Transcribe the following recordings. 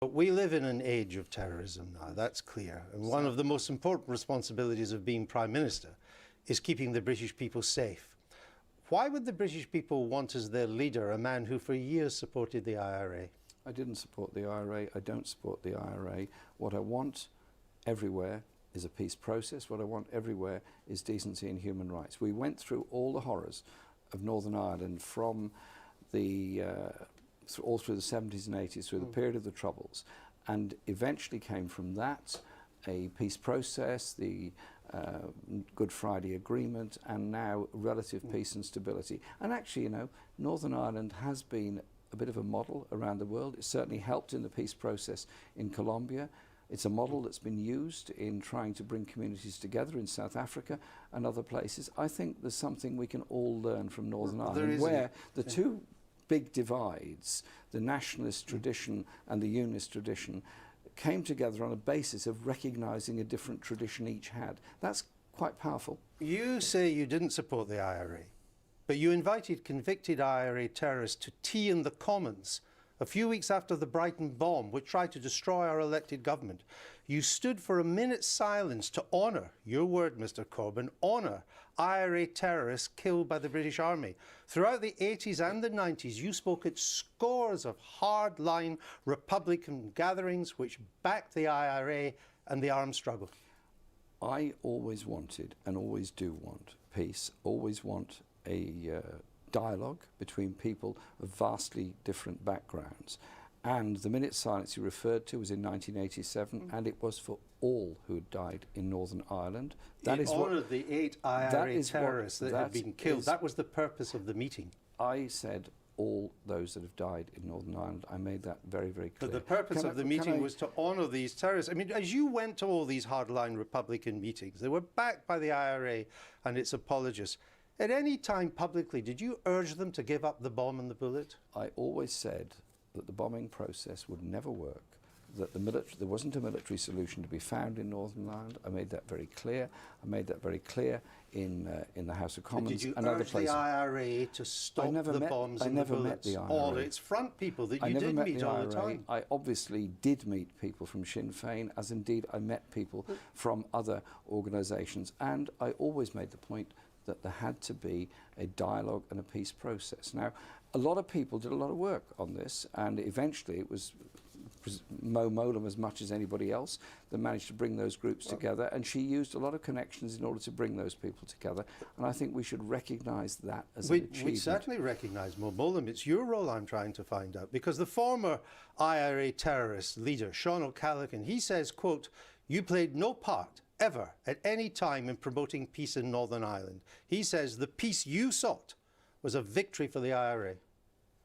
But we live in an age of terrorism now, that's clear. And one of the most important responsibilities of being Prime Minister is keeping the British people safe. Why would the British people want as their leader a man who for years supported the IRA? I didn't support the IRA. I don't support the IRA. What I want everywhere is a peace process. What I want everywhere is decency and human rights. We went through all the horrors of Northern Ireland from the all through the 70s and 80s, through the period of the Troubles, and eventually came from that a peace process, the Good Friday Agreement, and now relative peace and stability. And actually, you know, Northern Ireland has been a bit of a model around the world. It certainly helped in the peace process in Colombia. It's a model that's been used in trying to bring communities together in South Africa and other places. I think there's something we can all learn from Northern Ireland, where the two big divides, the nationalist tradition and the unionist tradition, came together on a basis of recognising a different tradition each had. That's quite powerful. You say you didn't support the IRA, but you invited convicted IRA terrorists to tea in the Commons a few weeks after the Brighton bomb, which tried to destroy our elected government. You stood for a minute's silence to honour, your word, Mr. Corbyn, honour IRA terrorists killed by the British Army. Throughout the 80s and the 90s, you spoke at scores of hardline Republican gatherings which backed the IRA and the armed struggle. I always wanted, and always do want, peace, always want a dialogue between people of vastly different backgrounds. And the minute silence you referred to was in 1987, and it was for all who had died in Northern Ireland. That is what honoured the 8 IRA terrorists that had been killed. That was the purpose of the meeting. I said all those that have died in Northern Ireland. I made that very, very clear. But the purpose of the meeting was to honour these terrorists. I mean, as you went to all these hardline Republican meetings, they were backed by the IRA and its apologists. At any time publicly, did you urge them to give up the bomb and the bullet? I always said that the bombing process would never work, that there wasn't a military solution to be found in Northern Ireland. I made that very clear. I made that very clear in the House of Commons and other places. Did you urge the IRA to stop the bombs and the bullets? I never met the IRA. All its front people that you did meet all the time. I obviously did meet people from Sinn Féin, as indeed I met people from other organisations. And I always made the point that there had to be a dialogue and a peace process. Now, a lot of people did a lot of work on this, and eventually it was Mo Mowlam, as much as anybody else, that managed to bring those groups together, and she used a lot of connections in order to bring those people together, and I think we should recognise that as an achievement. We certainly recognise Mo Mowlam. It's your role I'm trying to find out, because the former IRA terrorist leader, Sean O'Callaghan, he says, quote, "You played no part ever at any time in promoting peace in Northern Ireland." He says the peace you sought was a victory for the IRA.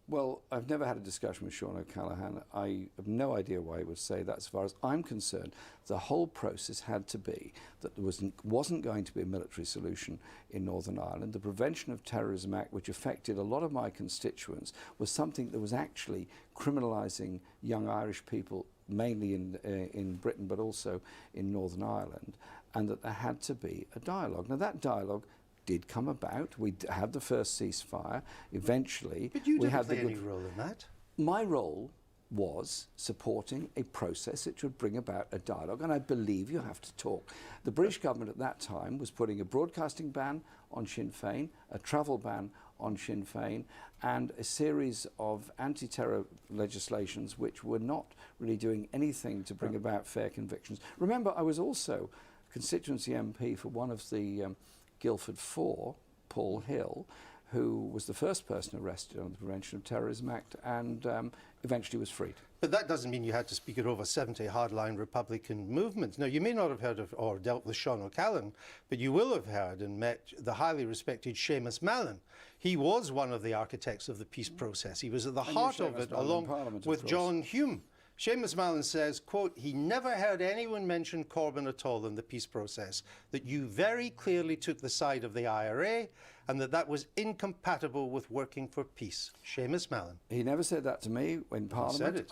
Well, I've never had a discussion with Sean O'Callaghan. I have no idea why he would say that. As far as I'm concerned, the whole process had to be that there wasn't going to be a military solution in Northern Ireland. The Prevention of Terrorism Act, which affected a lot of my constituents, was something that was actually criminalising young Irish people, mainly in Britain, but also in Northern Ireland, and that there had to be a dialogue. Now, that dialogue did come about. We had the first ceasefire. Eventually, but you didn't play any role in that. My role was supporting a process that would bring about a dialogue, and I believe you have to talk. The British government at that time was putting a broadcasting ban on Sinn Féin, a travel ban on Sinn Féin, and a series of anti-terror legislations which were not really doing anything to bring about fair convictions. Remember, I was also constituency MP for one of the Guildford Four, Paul Hill, who was the first person arrested on the Prevention of Terrorism Act and eventually was freed. But that doesn't mean you had to speak at over 70 hardline Republican movements. Now, you may not have heard of or dealt with Sean O'Callaghan, but you will have heard and met the highly respected Seamus Mallon. He was one of the architects of the peace process. He was at the heart of it, along with John Hume. Seamus Mallon says, quote, "He never heard anyone mention Corbyn at all in the peace process, that you very clearly took the side of the IRA and that was incompatible with working for peace." Seamus Mallon. He never said that to me in Parliament. He said it.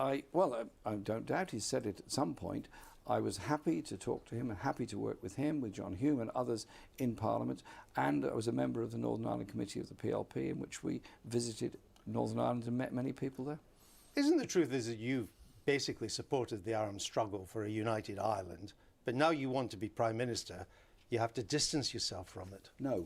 I don't doubt he said it at some point. I was happy to talk to him and happy to work with him, with John Hume and others in Parliament, and I was a member of the Northern Ireland Committee of the PLP, in which we visited Northern Ireland and met many people there. Isn't the truth is that you've basically supported the armed struggle for a united Ireland, but now you want to be Prime Minister, you have to distance yourself from it. No.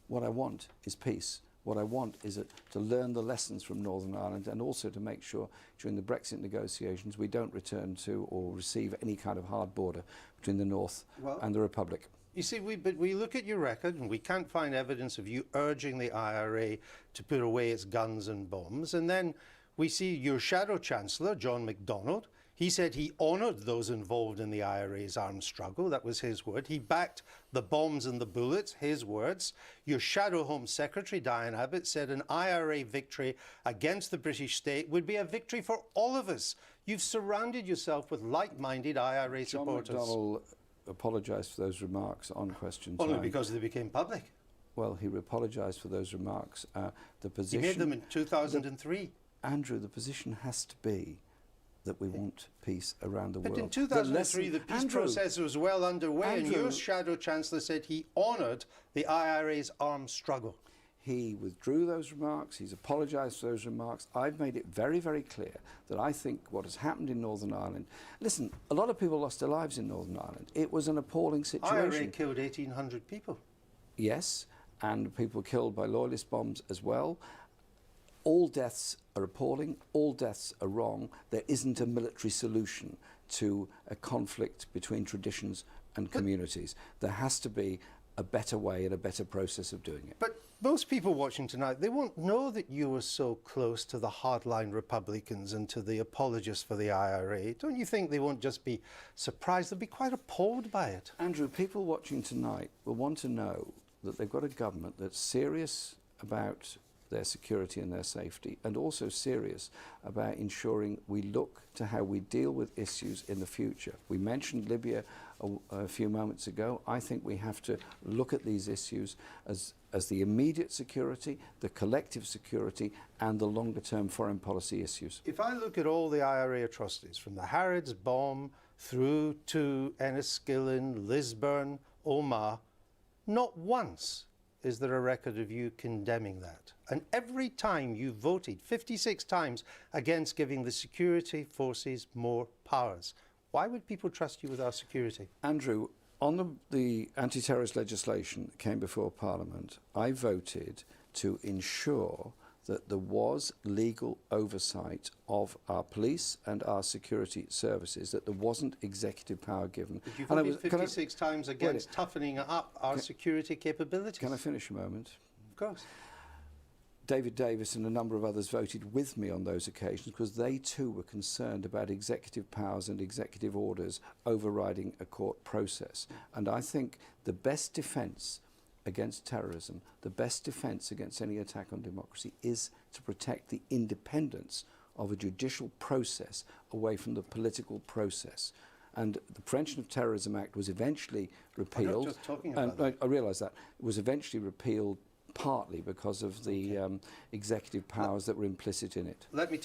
What I want is peace. What I want is to learn the lessons from Northern Ireland, and also to make sure during the Brexit negotiations we don't return to or receive any kind of hard border between the North and the Republic. You see, but we look at your record and we can't find evidence of you urging the IRA to put away its guns and bombs. And then we see your shadow chancellor, John MacDonald. He said he honoured those involved in the IRA's armed struggle. That was his word. He backed the bombs and the bullets, his words. Your shadow Home Secretary, Diane Abbott, said an IRA victory against the British state would be a victory for all of us. You've surrounded yourself with like-minded IRA supporters. John MacDonald apologised for those remarks on Question Time. Only because they became public. Well, he apologised for those remarks. The position, he made them in 2003. Andrew, the position has to be that we want peace around the world. But in 2003, the peace process was well underway, and your shadow chancellor said he honoured the IRA's armed struggle. He withdrew those remarks. He's apologised for those remarks. I've made it very, very clear that I think what has happened in Northern Ireland... Listen, a lot of people lost their lives in Northern Ireland. It was an appalling situation. IRA killed 1,800 people. Yes, and people killed by loyalist bombs as well. All deaths are appalling. All deaths are wrong. There isn't a military solution to a conflict between traditions and communities. There has to be a better way and a better process of doing it. But most people watching tonight, they won't know that you were so close to the hardline Republicans and to the apologists for the IRA. Don't you think they won't just be surprised? They'll be quite appalled by it. Andrew, people watching tonight will want to know that they've got a government that's serious about their security and their safety, and also serious about ensuring we look to how we deal with issues in the future. We mentioned Libya a few moments ago. I think we have to look at these issues as the immediate security, the collective security, and the longer-term foreign policy issues. If I look at all the IRA atrocities, from the Harrods bomb through to Enniskillen, Lisburn, Omagh, not once is there a record of you condemning that. And every time you voted, 56 times, against giving the security forces more powers. Why would people trust you with our security? Andrew, on the anti-terrorist legislation that came before Parliament, I voted to ensure that there was legal oversight of our police and our security services, that there wasn't executive power given. But you voted 56 times against toughening up our security capabilities. Can I finish a moment? Of course. David Davis and a number of others voted with me on those occasions because they too were concerned about executive powers and executive orders overriding a court process. And I think the best defence against terrorism, the best defence against any attack on democracy, is to protect the independence of a judicial process away from the political process. And the Prevention of Terrorism Act was eventually repealed. I'm not just talking about that. I realise that. It was eventually repealed partly because of the executive powers that were implicit in it. Let me